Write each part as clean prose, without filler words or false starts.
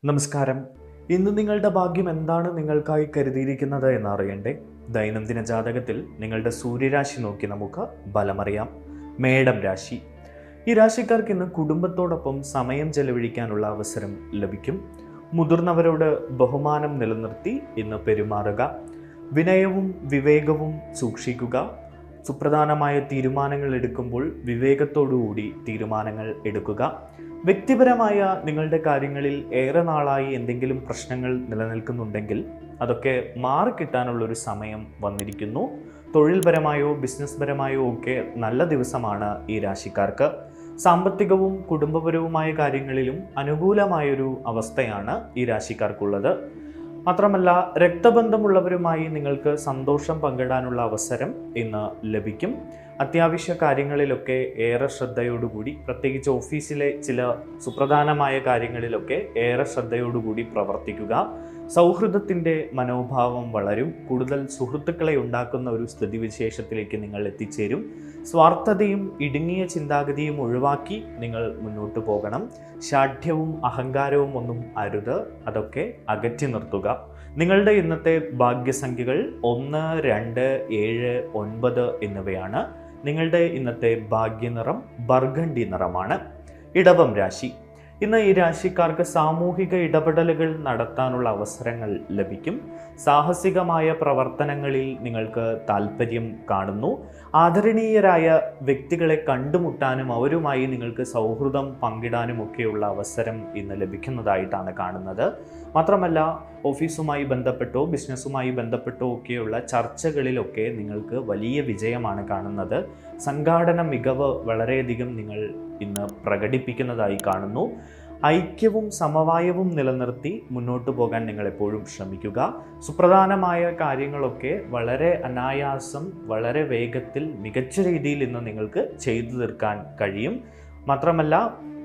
നമസ്കാരം. ഇന്ന് നിങ്ങളുടെ ഭാഗ്യം എന്താണ് നിങ്ങൾക്കായി കരുതിയിരിക്കുന്നത് എന്നറിയണ്ടേ? ദൈനംദിന ജാതകത്തിൽ നിങ്ങളുടെ സൂര്യരാശി നോക്കി നമുക്ക് ബലമറിയാം. മേടം രാശി. ഈ രാശിക്കാർക്ക് ഇന്ന് കുടുംബത്തോടൊപ്പം സമയം ചെലവഴിക്കാനുള്ള അവസരം ലഭിക്കും. മുതിർന്നവരോട് ബഹുമാനം നിലനിർത്തി ഇന്ന് പെരുമാറുക. വിനയവും വിവേകവും സൂക്ഷിക്കുക. സുപ്രധാനമായ തീരുമാനങ്ങൾ എടുക്കുമ്പോൾ വിവേകത്തോടുകൂടി തീരുമാനങ്ങൾ എടുക്കുക. വ്യക്തിപരമായ നിങ്ങളുടെ കാര്യങ്ങളിൽ ഏറെ നാളായി എന്തെങ്കിലും പ്രശ്നങ്ങൾ നിലനിൽക്കുന്നുണ്ടെങ്കിൽ അതൊക്കെ മാറിക്കിട്ടാനുള്ളൊരു സമയം വന്നിരിക്കുന്നു. തൊഴിൽപരമായോ ബിസിനസ് പരമായോ ഒക്കെ നല്ല ദിവസമാണ് ഈ രാശിക്കാർക്ക്. സാമ്പത്തികവും കുടുംബപരവുമായ കാര്യങ്ങളിലും അനുകൂലമായൊരു അവസ്ഥയാണ് ഈ രാശിക്കാർക്കുള്ളത്. മാത്രമല്ല, രക്തബന്ധമുള്ളവരുമായി നിങ്ങൾക്ക് സന്തോഷം പങ്കിടാനുള്ള അവസരം ഇന്ന് ലഭിക്കും. അത്യാവശ്യ കാര്യങ്ങളിലൊക്കെ ഏറെ ശ്രദ്ധയോടുകൂടി, പ്രത്യേകിച്ച് ഓഫീസിലെ ചില സുപ്രധാനമായ കാര്യങ്ങളിലൊക്കെ ഏറെ ശ്രദ്ധയോടുകൂടി പ്രവർത്തിക്കുക. സൗഹൃദത്തിൻ്റെ മനോഭാവം വളരും. കൂടുതൽ സുഹൃത്തുക്കളെ ഉണ്ടാക്കുന്ന ഒരു സ്ഥിതിവിശേഷത്തിലേക്ക് നിങ്ങൾ എത്തിച്ചേരും. സ്വാർത്ഥതയും ഇടുങ്ങിയ ചിന്താഗതിയും ഒഴിവാക്കി നിങ്ങൾ മുന്നോട്ട് പോകണം. ശാഠ്യവും അഹങ്കാരവും ഒന്നും അരുത്, അതൊക്കെ അകറ്റി നിർത്തുക. നിങ്ങളുടെ ഇന്നത്തെ ഭാഗ്യസംഖ്യകൾ 1, 2, 7, 9 എന്നിവയാണ്. നിങ്ങളുടെ ഇന്നത്തെ ഭാഗ്യനിറം ബർഗണ്ടി നിറമാണ്. ഇടവം രാശി. ഇന്ന് ഈ രാശിക്കാർക്ക് സാമൂഹിക ഇടപെടലുകൾ നടത്താനുള്ള അവസരങ്ങൾ ലഭിക്കും. സാഹസികമായ പ്രവർത്തനങ്ങളിൽ നിങ്ങൾക്ക് താല്പര്യം കാണുന്നു. ആദരണീയരായ വ്യക്തികളെ കണ്ടുമുട്ടാനും അവരുമായി നിങ്ങൾക്ക് സൗഹൃദം പങ്കിടാനും ഒക്കെയുള്ള അവസരം ഇന്ന് ലഭിക്കുന്നതായിട്ടാണ് കാണുന്നത്. മാത്രമല്ല, ഓഫീസുമായി ബന്ധപ്പെട്ടോ ബിസിനസ്സുമായി ബന്ധപ്പെട്ടോ ഒക്കെയുള്ള ചർച്ചകളിലൊക്കെ നിങ്ങൾക്ക് വലിയ വിജയമാണ് കാണുന്നത്. സംഘാടന മികവ് വളരെയധികം നിങ്ങൾ ഇന്ന് പ്രകടിപ്പിക്കുന്നതായി കാണുന്നു. ഐക്യവും സമവായവും നിലനിർത്തി മുന്നോട്ട് പോകാൻ നിങ്ങൾ എപ്പോഴും ശ്രമിക്കുക. സുപ്രധാനമായ കാര്യങ്ങളൊക്കെ വളരെ അനായാസം, വളരെ വേഗത്തിൽ, മികച്ച രീതിയിൽ ഇന്ന് നിങ്ങൾക്ക് ചെയ്തു തീർക്കാൻ കഴിയും. മാത്രമല്ല,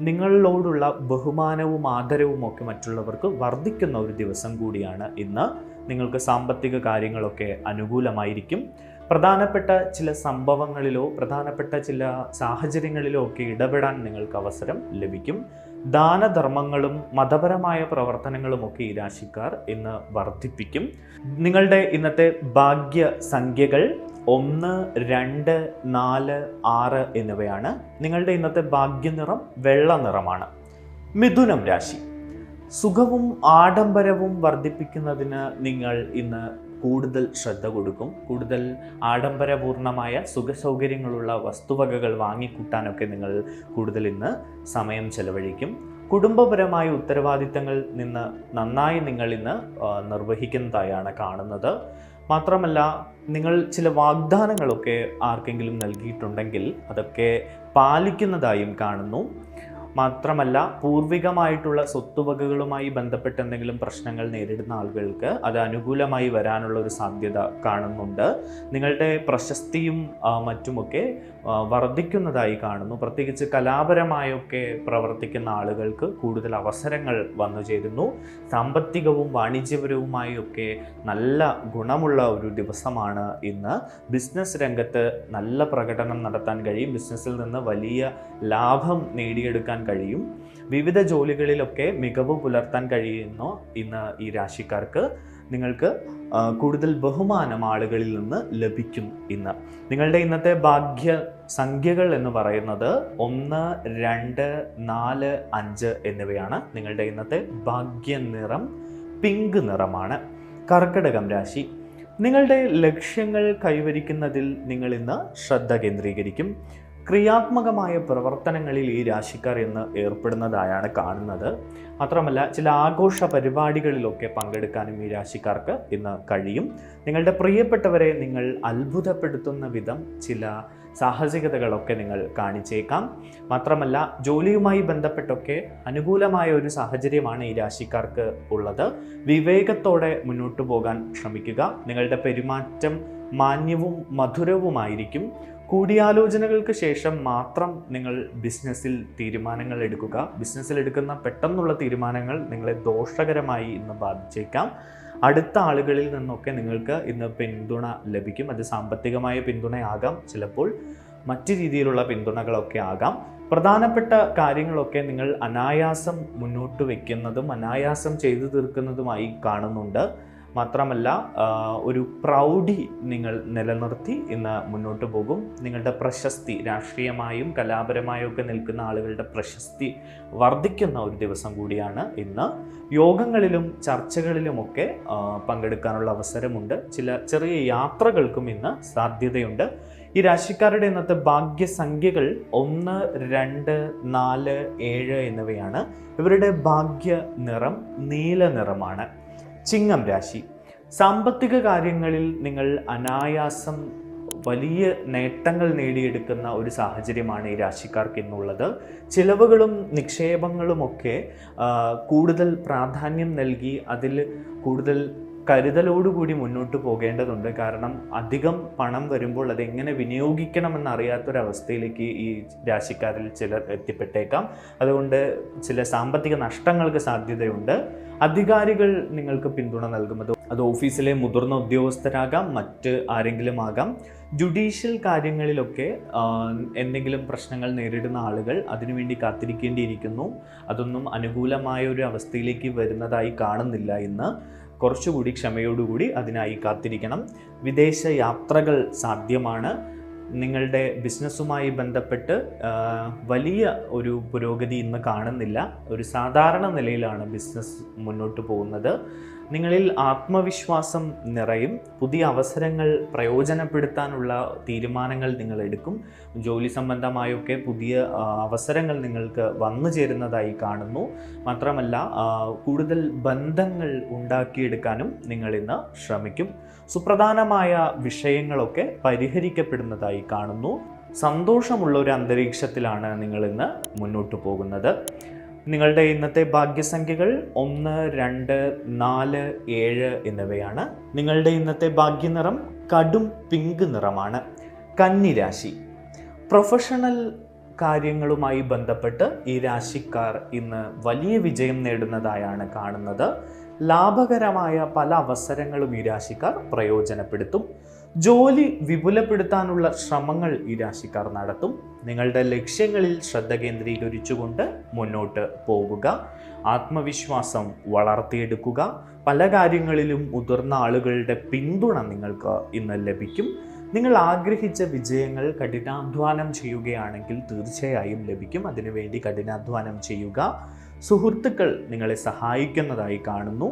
നിങ്ങളോടുള്ള ബഹുമാനവും ആദരവും ഒക്കെ മറ്റുള്ളവർക്ക് വർദ്ധിക്കുന്ന ഒരു ദിവസം കൂടിയാണ് ഇന്ന്. നിങ്ങൾക്ക് സാമ്പത്തിക കാര്യങ്ങളൊക്കെ അനുകൂലമായിരിക്കും. പ്രധാനപ്പെട്ട ചില സംഭവങ്ങളിലോ പ്രധാനപ്പെട്ട ചില സാഹചര്യങ്ങളിലോ ഒക്കെ ഇടപെടാൻ നിങ്ങൾക്ക് അവസരം ലഭിക്കും. ദാനധർമ്മങ്ങളും മതപരമായ പ്രവർത്തനങ്ങളുമൊക്കെ ഈ രാശിക്കാർ ഇന്ന് വർദ്ധിപ്പിക്കും. നിങ്ങളുടെ ഇന്നത്തെ ഭാഗ്യ സംഖ്യകൾ 1, 2, 4, 6 എന്നിവയാണ്. നിങ്ങളുടെ ഇന്നത്തെ ഭാഗ്യനിറം വെള്ള നിറമാണ്. മിഥുനം രാശി. സുഖവും ആഡംബരവും വർദ്ധിപ്പിക്കുന്നതിന് നിങ്ങൾ ഇന്ന് കൂടുതൽ ശ്രദ്ധ കൊടുക്കും. കൂടുതൽ ആഡംബരപൂർണമായ സുഖസൗകര്യങ്ങളുള്ള വസ്തുവകകൾ വാങ്ങിക്കൂട്ടാനൊക്കെ നിങ്ങൾ കൂടുതൽ ഇന്ന് സമയം ചെലവഴിക്കും. കുടുംബപരമായ ഉത്തരവാദിത്തങ്ങൾ നന്നായി നിങ്ങൾ ഇന്ന് നിർവഹിക്കുന്നതായാണ് കാണുന്നത്. മാത്രമല്ല, നിങ്ങൾ ചില വാഗ്ദാനങ്ങളൊക്കെ ആർക്കെങ്കിലും നൽകിയിട്ടുണ്ടെങ്കിൽ അതൊക്കെ പാലിക്കുന്നതായും കാണുന്നു. മാത്രമല്ല, പൂർവികമായിട്ടുള്ള സ്വത്തുവകകളുമായി ബന്ധപ്പെട്ട് എന്തെങ്കിലും പ്രശ്നങ്ങൾ നേരിടുന്ന ആളുകൾക്ക് അത് അനുകൂലമായി വരാനുള്ള ഒരു സാധ്യത കാണുന്നുണ്ട്. നിങ്ങളുടെ പ്രശസ്തിയും മറ്റുമൊക്കെ വർദ്ധിക്കുന്നതായി കാണുന്നു. പ്രത്യേകിച്ച് കലാപരമായൊക്കെ പ്രവർത്തിക്കുന്ന ആളുകൾക്ക് കൂടുതൽ അവസരങ്ങൾ വന്നു ചേരുന്നു. സാമ്പത്തികവും വാണിജ്യപരവുമായൊക്കെ നല്ല ഗുണമുള്ള ഒരു ദിവസമാണ് ഇന്ന്. ബിസിനസ് രംഗത്ത് നല്ല പ്രകടനം നടത്താൻ കഴിയും. ബിസിനസ്സിൽ നിന്ന് വലിയ ലാഭം നേടിയെടുക്കാൻ കഴിയും. വിവിധ ജോലികളിലൊക്കെ മികവ് പുലർത്താൻ കഴിയുന്നു ഇന്ന് ഈ രാശിക്കാർക്ക്. നിങ്ങൾക്ക് കൂടുതൽ ബഹുമാനം ആളുകളിൽ നിന്ന് ലഭിക്കും ഇന്ന്. നിങ്ങളുടെ ഇന്നത്തെ ഭാഗ്യ സംഖ്യകൾ എന്ന് പറയുന്നത് 1, 2, 4, 5 എന്നിവയാണ്. നിങ്ങളുടെ ഇന്നത്തെ ഭാഗ്യ നിറം പിങ്ക് നിറമാണ്. കർക്കിടകം രാശി. നിങ്ങളുടെ ലക്ഷ്യങ്ങൾ കൈവരിക്കുന്നതിൽ നിങ്ങൾ ഇന്ന് ശ്രദ്ധ കേന്ദ്രീകരിക്കും. ക്രിയാത്മകമായ പ്രവർത്തനങ്ങളിൽ ഈ രാശിക്കാർ ഇന്ന് ഏർപ്പെടുന്നതായാണ് കാണുന്നത്. മാത്രമല്ല, ചില ആഘോഷ പരിപാടികളിലൊക്കെ പങ്കെടുക്കാനും ഈ രാശിക്കാർക്ക് ഇന്ന് കഴിയും. നിങ്ങളുടെ പ്രിയപ്പെട്ടവരെ നിങ്ങൾ അത്ഭുതപ്പെടുത്തുന്ന വിധം ചില സാഹസികതകളൊക്കെ നിങ്ങൾ കാണിച്ചേക്കാം. മാത്രമല്ല, ജോലിയുമായി ബന്ധപ്പെട്ടൊക്കെ അനുകൂലമായ ഒരു സാഹചര്യമാണ് ഈ രാശിക്കാർക്ക് ഉള്ളത്. വിവേകത്തോടെ മുന്നോട്ട് പോകാൻ ശ്രമിക്കുക. നിങ്ങളുടെ പെരുമാറ്റം മാന്യവും മധുരവുമായിരിക്കും. കൂടിയാലോചനകൾക്ക് ശേഷം മാത്രം നിങ്ങൾ ബിസിനസ്സിൽ തീരുമാനങ്ങൾ എടുക്കുക. ബിസിനസ്സിൽ എടുക്കുന്ന പെട്ടെന്നുള്ള തീരുമാനങ്ങൾ നിങ്ങളെ ദോഷകരമായി ഇന്ന് ബാധിച്ചേക്കാം. അടുത്ത ആളുകളിൽ നിന്നൊക്കെ നിങ്ങൾക്ക് ഇന്ന് പിന്തുണ ലഭിക്കും. അത് സാമ്പത്തികമായ പിന്തുണയാകാം, ചിലപ്പോൾ മറ്റു രീതിയിലുള്ള പിന്തുണകളൊക്കെ ആകാം. പ്രധാനപ്പെട്ട കാര്യങ്ങളൊക്കെ നിങ്ങൾ അനായാസം മുന്നോട്ട് വയ്ക്കുന്നതും അനായാസം ചെയ്തു തീർക്കുന്നതുമായി കാണുന്നുണ്ട്. മാത്രമല്ല ഒരു പ്രൗഢി നിങ്ങൾ നിലനിർത്തി ഇന്ന് മുന്നോട്ട് പോകും. നിങ്ങളുടെ പ്രശസ്തി, രാഷ്ട്രീയമായും കലാപരമായും ഒക്കെ നിൽക്കുന്ന ആളുകളുടെ പ്രശസ്തി വർദ്ധിക്കുന്ന ഒരു ദിവസം കൂടിയാണ് ഇന്ന്. യോഗങ്ങളിലും ചർച്ചകളിലുമൊക്കെ പങ്കെടുക്കാനുള്ള അവസരമുണ്ട്. ചില ചെറിയ യാത്രകൾക്കും ഇന്ന് സാധ്യതയുണ്ട്. ഈ രാശിക്കാരുടെ ഇന്നത്തെ ഭാഗ്യസംഖ്യകൾ 1, 2, 4, 7 എന്നിവയാണ്. ഇവരുടെ ഭാഗ്യ നിറം നീല നിറമാണ്. ചിങ്ങം രാശി. സാമ്പത്തിക കാര്യങ്ങളിൽ നിങ്ങൾ അനായാസം വലിയ നേട്ടങ്ങൾ നേടിയെടുക്കുന്ന ഒരു സാഹചര്യമാണ് ഈ രാശിക്കാർക്ക് ഇന്നുള്ളത്. ചിലവുകളും നിക്ഷേപങ്ങളുമൊക്കെ കൂടുതൽ പ്രാധാന്യം നൽകി അതിൽ കൂടുതൽ കരുതലോടുകൂടി മുന്നോട്ട് പോകേണ്ടതുണ്ട്. കാരണം അധികം പണം വരുമ്പോൾ അതെങ്ങനെ വിനിയോഗിക്കണമെന്നറിയാത്തൊരവസ്ഥയിലേക്ക് ഈ രാശിക്കാരിൽ ചിലർ എത്തിപ്പെട്ടേക്കാം. അതുകൊണ്ട് ചില സാമ്പത്തിക നഷ്ടങ്ങൾക്ക് സാധ്യതയുണ്ട്. അധികാരികൾ നിങ്ങൾക്ക് പിന്തുണ നൽകും. അത് ഓഫീസിലെ മുതിർന്ന ഉദ്യോഗസ്ഥരാകാം, മറ്റ് ആരെങ്കിലും ആകാം. ജുഡീഷ്യൽ കാര്യങ്ങളിലൊക്കെ എന്തെങ്കിലും പ്രശ്നങ്ങൾ നേരിടുന്ന ആളുകൾ അതിനുവേണ്ടി കാത്തിരിക്കേണ്ടിയിരിക്കുന്നു. അതൊന്നും അനുകൂലമായ ഒരു അവസ്ഥയിലേക്ക് വരുന്നതായി കാണുന്നില്ല ഇന്ന്. കുറച്ചുകൂടി ക്ഷമയോടുകൂടി അതിനായി കാത്തിരിക്കണം. വിദേശ യാത്രകൾ സാധ്യമാണ്. നിങ്ങളുടെ ബിസിനസ്സുമായി ബന്ധപ്പെട്ട് വലിയ ഒരു പുരോഗതി ഇന്ന് കാണുന്നില്ല. ഒരു സാധാരണ നിലയിലാണ് ബിസിനസ് മുന്നോട്ട് പോകുന്നത്. നിങ്ങളിൽ ആത്മവിശ്വാസം നിറയും. പുതിയ അവസരങ്ങൾ പ്രയോജനപ്പെടുത്താനുള്ള തീരുമാനങ്ങൾ നിങ്ങൾ എടുക്കും. ജോലി സംബന്ധമായൊക്കെ പുതിയ അവസരങ്ങൾ നിങ്ങൾക്ക് വന്നു ചേരുന്നതായി കാണുന്നു. മാത്രമല്ല കൂടുതൽ ബന്ധങ്ങൾ ഉണ്ടാക്കിയെടുക്കാനും നിങ്ങൾ ഇന്ന് ശ്രമിക്കും. സുപ്രധാനമായ വിഷയങ്ങളൊക്കെ പരിഹരിക്കപ്പെടുന്നതായി കാണുന്നു. സന്തോഷമുള്ള ഒരു അന്തരീക്ഷത്തിലാണ് നിങ്ങൾ ഇന്ന് മുന്നോട്ട് പോകുന്നത്. നിങ്ങളുടെ ഇന്നത്തെ ഭാഗ്യസംഖ്യകൾ 1, 2, 4, 7 എന്നിവയാണ്. നിങ്ങളുടെ ഇന്നത്തെ ഭാഗ്യനിറം കടും പിങ്ക് നിറമാണ്. കന്നി രാശി. പ്രൊഫഷണൽ കാര്യങ്ങളുമായി ബന്ധപ്പെട്ട് ഈ രാശിക്കാർ ഇന്ന് വലിയ വിജയം നേടുന്നതായാണ് കാണുന്നത്. ലാഭകരമായ പല അവസരങ്ങളും ഈ രാശിക്കാർ പ്രയോജനപ്പെടുത്തും. ജോലി വിപുലപ്പെടുത്താനുള്ള ശ്രമങ്ങൾ ഈ രാശിക്കാർ നടത്തും. നിങ്ങളുടെ ലക്ഷ്യങ്ങളിൽ ശ്രദ്ധ കേന്ദ്രീകരിച്ചുകൊണ്ട് മുന്നോട്ട് പോകുക. ആത്മവിശ്വാസം വളർത്തിയെടുക്കുക. പല കാര്യങ്ങളിലും മുതിർന്ന ആളുകളുടെ പിന്തുണ നിങ്ങൾക്ക് ഇന്ന് ലഭിക്കും. നിങ്ങൾ ആഗ്രഹിച്ച വിജയങ്ങൾ കഠിനാധ്വാനം ചെയ്യുകയാണെങ്കിൽ തീർച്ചയായും ലഭിക്കും. അതിനുവേണ്ടി കഠിനാധ്വാനം ചെയ്യുക. സുഹൃത്തുക്കൾ നിങ്ങളെ സഹായിക്കുന്നതായി കാണുന്നു.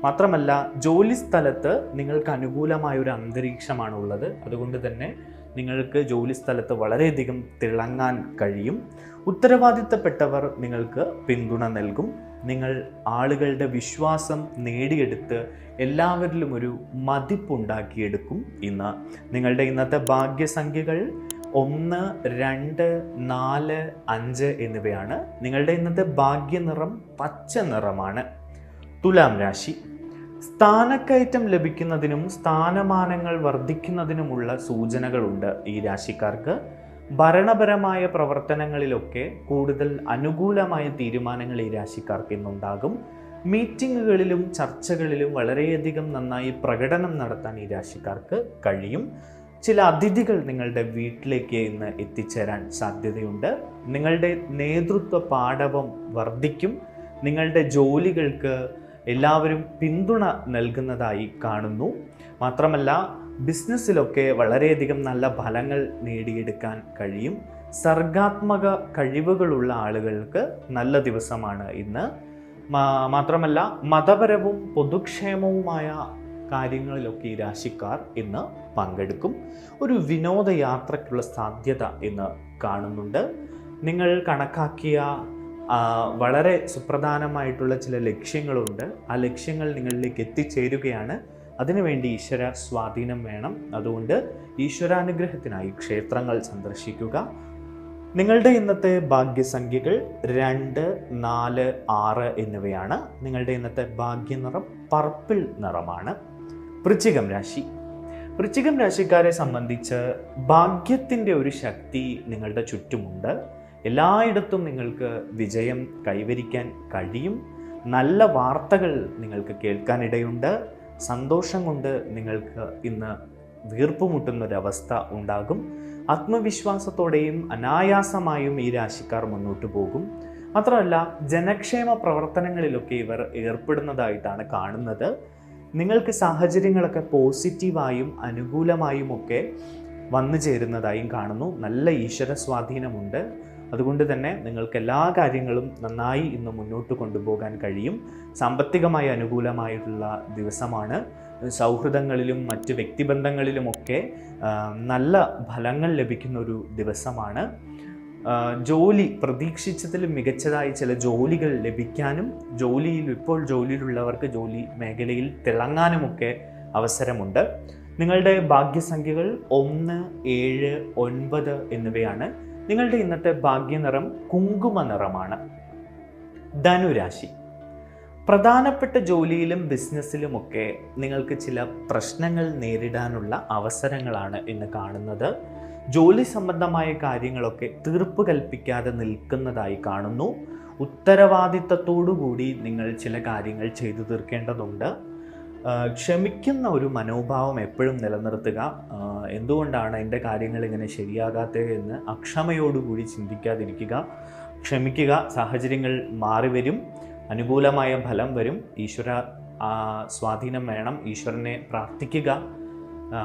മാത്രമല്ല ജോലി സ്ഥലത്ത് നിങ്ങൾക്ക് അനുകൂലമായൊരു അന്തരീക്ഷമാണുള്ളത്. അതുകൊണ്ട് തന്നെ നിങ്ങൾക്ക് ജോലി സ്ഥലത്ത് വളരെയധികം തിളങ്ങാൻ കഴിയും. ഉത്തരവാദിത്തപ്പെട്ടവർ നിങ്ങൾക്ക് പിന്തുണ നൽകും. നിങ്ങൾ ആളുകളുടെ വിശ്വാസം നേടിയെടുത്ത് എല്ലാവരിലും ഒരു മതിപ്പുണ്ടാക്കിയെടുക്കും. ഇന്ന് നിങ്ങളുടെ ഇന്നത്തെ ഭാഗ്യസംഖ്യകൾ 1, 2, 4, 5 എന്നിവയാണ്. നിങ്ങളുടെ ഇന്നത്തെ ഭാഗ്യനിറം പച്ച നിറമാണ്. തുലാം രാശി. സ്ഥാനക്കയറ്റം ലഭിക്കുന്നതിനും സ്ഥാനമാനങ്ങൾ വർദ്ധിക്കുന്നതിനുമുള്ള സൂചനകളുണ്ട് ഈ രാശിക്കാർക്ക്. ഭരണപരമായ പ്രവർത്തനങ്ങളിലൊക്കെ കൂടുതൽ അനുകൂലമായ തീരുമാനങ്ങൾ ഈ രാശിക്കാർക്ക് ഇന്നുണ്ടാകും. മീറ്റിങ്ങുകളിലും ചർച്ചകളിലും വളരെയധികം നന്നായി പ്രകടനം നടത്താൻ ഈ രാശിക്കാർക്ക് കഴിയും. ചില അതിഥികൾ നിങ്ങളുടെ വീട്ടിലേക്ക് ഇന്ന് എത്തിച്ചേരാൻ സാധ്യതയുണ്ട്. നിങ്ങളുടെ നേതൃത്വ പാടവം വർദ്ധിക്കും. നിങ്ങളുടെ ജോലികൾക്ക് എല്ലാവരും പിന്തുണ നൽകുന്നതായി കാണുന്നു. മാത്രമല്ല ബിസിനസ്സിലൊക്കെ വളരെയധികം നല്ല ഫലങ്ങൾ നേടിയെടുക്കാൻ കഴിയും. സർഗാത്മക കഴിവുകളുള്ള ആളുകൾക്ക് നല്ല ദിവസമാണ് ഇന്ന്. മാത്രമല്ല മതപരവും പൊതുക്ഷേമവുമായ കാര്യങ്ങളിലൊക്കെ ഈ രാശിക്കാർ ഇന്ന് പങ്കെടുക്കും. ഒരു വിനോദയാത്രയ്ക്കുള്ള സാധ്യത ഇന്ന് കാണുന്നുണ്ട്. നിങ്ങൾ കണക്കാക്കിയ വളരെ സുപ്രധാനമായിട്ടുള്ള ചില ലക്ഷ്യങ്ങളുണ്ട്. ആ ലക്ഷ്യങ്ങൾ നിങ്ങളിലേക്ക് എത്തിച്ചേരുകയാണ്. അതിനുവേണ്ടി ഈശ്വര സ്വാധീനം വേണം. അതുകൊണ്ട് ഈശ്വരാനുഗ്രഹത്തിനായി ക്ഷേത്രങ്ങൾ സന്ദർശിക്കുക. നിങ്ങളുടെ ഇന്നത്തെ ഭാഗ്യസംഖ്യകൾ 2, 4, 6 എന്നിവയാണ്. നിങ്ങളുടെ ഇന്നത്തെ ഭാഗ്യനിറം പർപ്പിൾ നിറമാണ്. വൃശ്ചികം രാശി. വൃശ്ചികം രാശിക്കാരെ സംബന്ധിച്ച് ഭാഗ്യത്തിൻ്റെ ഒരു ശക്തി നിങ്ങളുടെ ചുറ്റുമുണ്ട്. എല്ലായിടത്തും നിങ്ങൾക്ക് വിജയം കൈവരിക്കാൻ കഴിയും. നല്ല വാർത്തകൾ നിങ്ങൾക്ക് കേൾക്കാനിടയുണ്ട്. സന്തോഷം കൊണ്ട് നിങ്ങൾക്ക് ഇന്ന് വീർപ്പുമുട്ടുന്നൊരവസ്ഥ ഉണ്ടാകും. ആത്മവിശ്വാസത്തോടെയും അനായാസമായും ഈ രാശിക്കാർ മുന്നോട്ട് പോകും. മാത്രമല്ല, ജനക്ഷേമ പ്രവർത്തനങ്ങളിലൊക്കെ ഇവർ ഏർപ്പെടുന്നതായിട്ടാണ് കാണുന്നത്. നിങ്ങൾക്ക് സാഹചര്യങ്ങളൊക്കെ പോസിറ്റീവായും അനുകൂലമായും ഒക്കെ വന്നു ചേരുന്നതായും കാണുന്നു. നല്ല ഈശ്വര സ്വാധീനമുണ്ട്. അതുകൊണ്ട് തന്നെ നിങ്ങൾക്ക് എല്ലാ കാര്യങ്ങളും നന്നായി ഇന്ന് മുന്നോട്ട് കൊണ്ടുപോകാൻ കഴിയും. സാമ്പത്തികമായി അനുകൂലമായിട്ടുള്ള ദിവസമാണ്. സൗഹൃദങ്ങളിലും മറ്റ് വ്യക്തിബന്ധങ്ങളിലുമൊക്കെ നല്ല ഫലങ്ങൾ ലഭിക്കുന്ന ഒരു ദിവസമാണ്. ജോലി പ്രതീക്ഷിച്ചതിലും മികച്ചതായി ചില ജോലികൾ ലഭിക്കാനും ഇപ്പോൾ ജോലിയിലുള്ളവർക്ക് ജോലി മേഖലയിൽ തിളങ്ങാനുമൊക്കെ അവസരമുണ്ട്. നിങ്ങളുടെ ഭാഗ്യസംഖ്യകൾ 1, 7, 9 എന്നിവയാണ്. നിങ്ങളുടെ ഇന്നത്തെ ഭാഗ്യനിറം കുങ്കുമ നിറമാണ്. ധനുരാശി. പ്രധാനപ്പെട്ട ജോലിയിലും ബിസിനസ്സിലുമൊക്കെ നിങ്ങൾക്ക് ചില പ്രശ്നങ്ങൾ നേരിടാനുള്ള അവസരങ്ങളാണ് ഇന്ന് കാണുന്നത്. ജോലി സംബന്ധമായ കാര്യങ്ങളൊക്കെ തീർപ്പ് കൽപ്പിക്കാതെ നിൽക്കുന്നതായി കാണുന്നു. ഉത്തരവാദിത്തത്തോടുകൂടി നിങ്ങൾ ചില കാര്യങ്ങൾ ചെയ്തു തീർക്കേണ്ടതുണ്ട്. ക്ഷമിക്കുന്ന ഒരു മനോഭാവം എപ്പോഴും നിലനിർത്തുക. എന്തുകൊണ്ടാണ് എൻ്റെ കാര്യങ്ങൾ ഇങ്ങനെ ശരിയാകാത്തത് എന്ന് അക്ഷമയോടുകൂടി ചിന്തിക്കാതിരിക്കുക. ക്ഷമിക്കുക. സാഹചര്യങ്ങൾ മാറി വരും. അനുകൂലമായ ഫലം വരും. ഈശ്വര സ്വാധീനം വേണം. ഈശ്വരനെ പ്രാർത്ഥിക്കുക.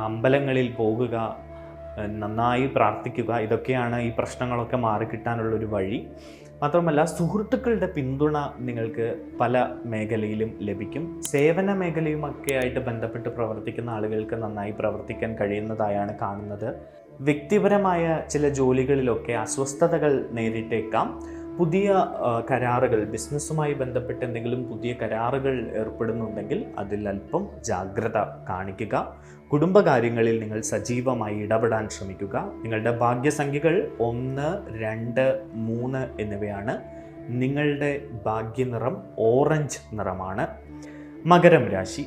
അമ്പലങ്ങളിൽ പോകുക. നന്നായി പ്രാർത്ഥിക്കുക. ഇതൊക്കെയാണ് ഈ പ്രശ്നങ്ങളൊക്കെ മാറിക്കിട്ടാനുള്ളൊരു വഴി. മാത്രമല്ല, സുഹൃത്തുക്കളുടെ പിന്തുണ നിങ്ങൾക്ക് പല മേഖലയിലും ലഭിക്കും. സേവന മേഖലയുമൊക്കെ ആയിട്ട് ബന്ധപ്പെട്ട് പ്രവർത്തിക്കുന്ന ആളുകൾക്ക് നന്നായി പ്രവർത്തിക്കാൻ കഴിയുന്നതായാണ് കാണുന്നത്. വ്യക്തിപരമായ ചില ജോലികളിലൊക്കെ അസ്വസ്ഥതകൾ നേരിട്ടേക്കാം. പുതിയ കരാറുകൾ, ബിസിനസ്സുമായി ബന്ധപ്പെട്ട് എന്തെങ്കിലും പുതിയ കരാറുകൾ ഏർപ്പെടുന്നുണ്ടെങ്കിൽ അതിൽ അല്പം ജാഗ്രത കാണിക്കുക. കുടുംബകാര്യങ്ങളിൽ നിങ്ങൾ സജീവമായി ഇടപെടാൻ ശ്രമിക്കുക. നിങ്ങളുടെ ഭാഗ്യസംഖ്യകൾ 1, 2, 3 എന്നിവയാണ്. നിങ്ങളുടെ ഭാഗ്യനിറം ഓറഞ്ച് നിറമാണ്. മകരം രാശി.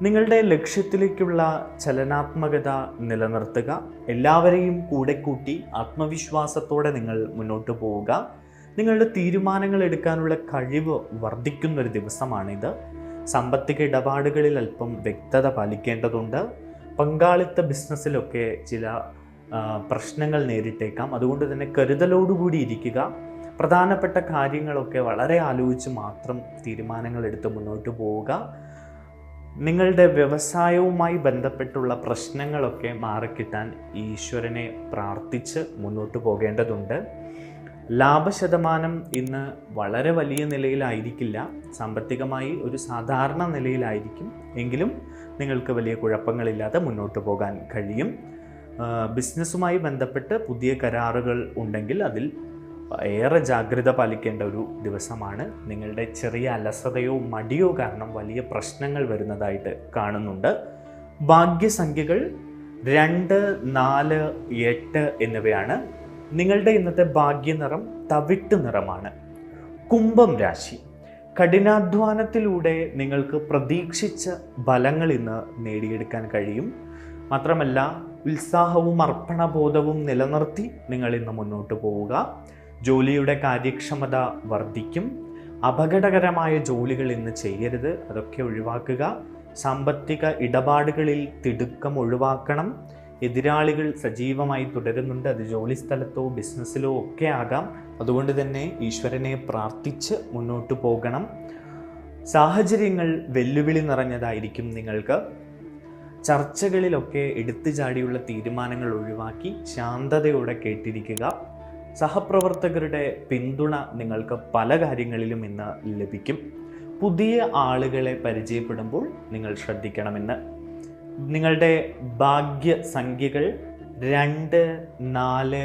നിങ്ങളുടെ ലക്ഷ്യത്തിലേക്കുള്ള ചലനാത്മകത നിലനിർത്തുക. എല്ലാവരെയും കൂടെ കൂട്ടി ആത്മവിശ്വാസത്തോടെ നിങ്ങൾ മുന്നോട്ട് പോവുക. നിങ്ങളുടെ തീരുമാനങ്ങൾ എടുക്കാനുള്ള കഴിവ് വർദ്ധിക്കുന്നൊരു ദിവസമാണിത്. സാമ്പത്തിക ഇടപാടുകളിൽ അല്പം വ്യക്തത പാലിക്കേണ്ടതുണ്ട്. പങ്കാളിത്ത ബിസിനസ്സിലൊക്കെ ചില പ്രശ്നങ്ങൾ നേരിട്ടേക്കാം. അതുകൊണ്ട് തന്നെ കരുതലോടുകൂടി ഇരിക്കുക. പ്രധാനപ്പെട്ട കാര്യങ്ങളൊക്കെ വളരെ ആലോചിച്ച് മാത്രം തീരുമാനങ്ങൾ എടുത്ത് മുന്നോട്ട് പോവുക. നിങ്ങളുടെ വ്യവസായവുമായി ബന്ധപ്പെട്ടുള്ള പ്രശ്നങ്ങളൊക്കെ മാറിക്കിട്ടാൻ ഈശ്വരനെ പ്രാർത്ഥിച്ച് മുന്നോട്ട് പോകേണ്ടതുണ്ട്. ലാഭശതമാനം ഇന്ന് വളരെ വലിയ നിലയിലായിരിക്കില്ല. സാമ്പത്തികമായി ഒരു സാധാരണ നിലയിലായിരിക്കും. എങ്കിലും നിങ്ങൾക്ക് വലിയ കുഴപ്പങ്ങളില്ലാതെ മുന്നോട്ട് പോകാൻ കഴിയും. ബിസിനസ്സുമായി ബന്ധപ്പെട്ട് പുതിയ കരാറുകൾ ഉണ്ടെങ്കിൽ അതിൽ ഏറെ ജാഗ്രത പാലിക്കേണ്ട ഒരു ദിവസമാണ്. നിങ്ങളുടെ ചെറിയ അലസതയോ മടിയോ കാരണം വലിയ പ്രശ്നങ്ങൾ വരുന്നതായിട്ട് കാണുന്നുണ്ട്. ഭാഗ്യസംഖ്യകൾ 2, 4, 8 എന്നിവയാണ്. നിങ്ങളുടെ ഇന്നത്തെ ഭാഗ്യനിറം തവിട്ട് നിറമാണ്. കുംഭം രാശി. കഠിനാധ്വാനത്തിലൂടെ നിങ്ങൾക്ക് പ്രതീക്ഷിച്ച ഫലങ്ങൾ ഇന്ന് നേടിയെടുക്കാൻ കഴിയും. മാത്രമല്ല, ഉത്സാഹവും അർപ്പണബോധവും നിലനിർത്തി നിങ്ങൾ ഇന്ന് മുന്നോട്ട് പോവുക. ജോലിയുടെ കാര്യക്ഷമത വർദ്ധിക്കും. അപകടകരമായ ജോലികൾ ഇന്ന് ചെയ്യരുത്. അതൊക്കെ ഒഴിവാക്കുക. സാമ്പത്തിക ഇടപാടുകളിൽ തിടുക്കം ഒഴിവാക്കണം. എതിരാളികൾ സജീവമായി തുടരുന്നുണ്ട്. അത് ജോലിസ്ഥലത്തോ ബിസിനസ്സിലോ ഒക്കെ ആകാം. അതുകൊണ്ട് തന്നെ ഈശ്വരനെ പ്രാർത്ഥിച്ച് മുന്നോട്ട് പോകണം. സാഹചര്യങ്ങൾ വെല്ലുവിളി നിറഞ്ഞതായിരിക്കും. നിങ്ങൾക്ക് ചർച്ചകളിലൊക്കെ എടുത്തു ചാടിയുള്ള തീരുമാനങ്ങൾ ഒഴിവാക്കി ശാന്തതയോടെ കേട്ടിരിക്കുക. സഹപ്രവർത്തകരുടെ പിന്തുണ നിങ്ങൾക്ക് പല കാര്യങ്ങളിലും ഇന്ന് ലഭിക്കും. പുതിയ ആളുകളെ പരിചയപ്പെടുമ്പോൾ നിങ്ങൾ ശ്രദ്ധിക്കണമെന്ന്. നിങ്ങളുടെ ഭാഗ്യസംഖ്യകൾ 2, 4,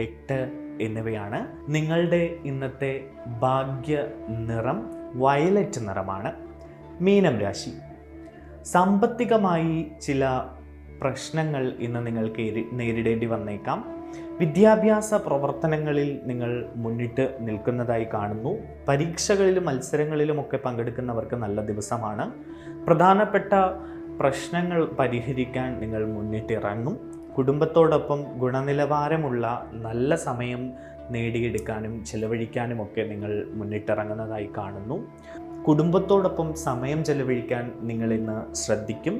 8 എന്നിവയാണ്. നിങ്ങളുടെ ഇന്നത്തെ ഭാഗ്യ നിറം വയലറ്റ് നിറമാണ്. മീനം രാശി. സാമ്പത്തികമായി ചില പ്രശ്നങ്ങൾ ഇന്ന് നിങ്ങൾക്ക് നേരിടേണ്ടി വന്നേക്കാം. വിദ്യാഭ്യാസ പ്രവർത്തനങ്ങളിൽ നിങ്ങൾ മുന്നിട്ട് നിൽക്കുന്നതായി കാണുന്നു. പരീക്ഷകളിലും മത്സരങ്ങളിലുമൊക്കെ പങ്കെടുക്കുന്നവർക്ക് നല്ല ദിവസമാണ്. പ്രധാനപ്പെട്ട പ്രശ്നങ്ങൾ പരിഹരിക്കാൻ നിങ്ങൾ മുന്നിട്ടിറങ്ങും. കുടുംബത്തോടൊപ്പം ഗുണനിലവാരമുള്ള നല്ല സമയം നേടിയെടുക്കാനും ചെലവഴിക്കാനുമൊക്കെ നിങ്ങൾ മുന്നിട്ടിറങ്ങുന്നതായി കാണുന്നു. കുടുംബത്തോടൊപ്പം സമയം ചെലവഴിക്കാൻ നിങ്ങൾ ഇന്ന് ശ്രദ്ധിക്കും.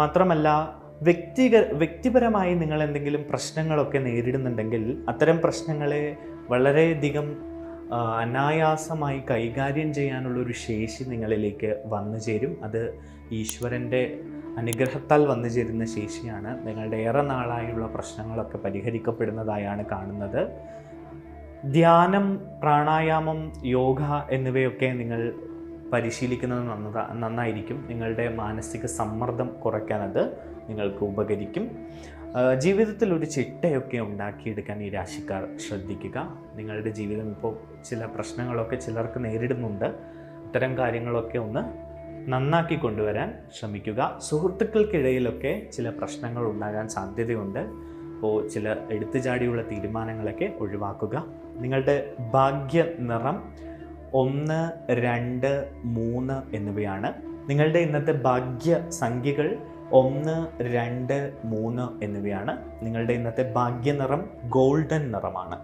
മാത്രമല്ല, വ്യക്തിപരമായി നിങ്ങൾ എന്തെങ്കിലും പ്രശ്നങ്ങളൊക്കെ നേരിടുന്നുണ്ടെങ്കിൽ അത്തരം പ്രശ്നങ്ങളെ വളരെയധികം അനായാസമായി കൈകാര്യം ചെയ്യാനുള്ളൊരു ശേഷി നിങ്ങളിലേക്ക് വന്നു ചേരും. അത് ഈശ്വരൻ്റെ അനുഗ്രഹത്താൽ വന്നു ചേരുന്ന ശേഷിയാണ്. നിങ്ങളുടെ ഏറെ നാളായുള്ള പ്രശ്നങ്ങളൊക്കെ പരിഹരിക്കപ്പെടുന്നതായാണ് കാണുന്നത്. ധ്യാനം, പ്രാണായാമം, യോഗ എന്നിവയൊക്കെ നിങ്ങൾ പരിശീലിക്കുന്നത് നന്നായിരിക്കും. നിങ്ങളുടെ മാനസിക സമ്മർദ്ദം കുറയ്ക്കാൻ അത് നിങ്ങൾക്ക് ഉപകരിക്കും. ജീവിതത്തിൽ ഒരു ചിട്ടയൊക്കെ ഉണ്ടാക്കിയെടുക്കാൻ ഈ രാശിക്കാർ ശ്രദ്ധിക്കുക. നിങ്ങളുടെ ജീവിതം ഇപ്പോൾ ചില പ്രശ്നങ്ങളൊക്കെ ചിലർക്ക് നേരിടുന്നുണ്ട്. ഇത്തരം കാര്യങ്ങളൊക്കെ ഒന്ന് നന്നാക്കി കൊണ്ടുവരാൻ ശ്രമിക്കുക. സുഹൃത്തുക്കൾക്കിടയിലൊക്കെ ചില പ്രശ്നങ്ങൾ ഉണ്ടാകാൻ സാധ്യതയുണ്ട്. അപ്പോൾ ചില എടുത്തുചാടിയുള്ള തീരുമാനങ്ങളൊക്കെ ഒഴിവാക്കുക. നിങ്ങളുടെ ഭാഗ്യ നിറം 1, 2, 3 എന്നിവയാണ്. നിങ്ങളുടെ ഇന്നത്തെ ഭാഗ്യ സംഖ്യകൾ 1, 2, 3 എന്നിവയാണ്. നിങ്ങളുടെ ഇന്നത്തെ ഭാഗ്യ നിറം ഗോൾഡൻ നിറമാണ്.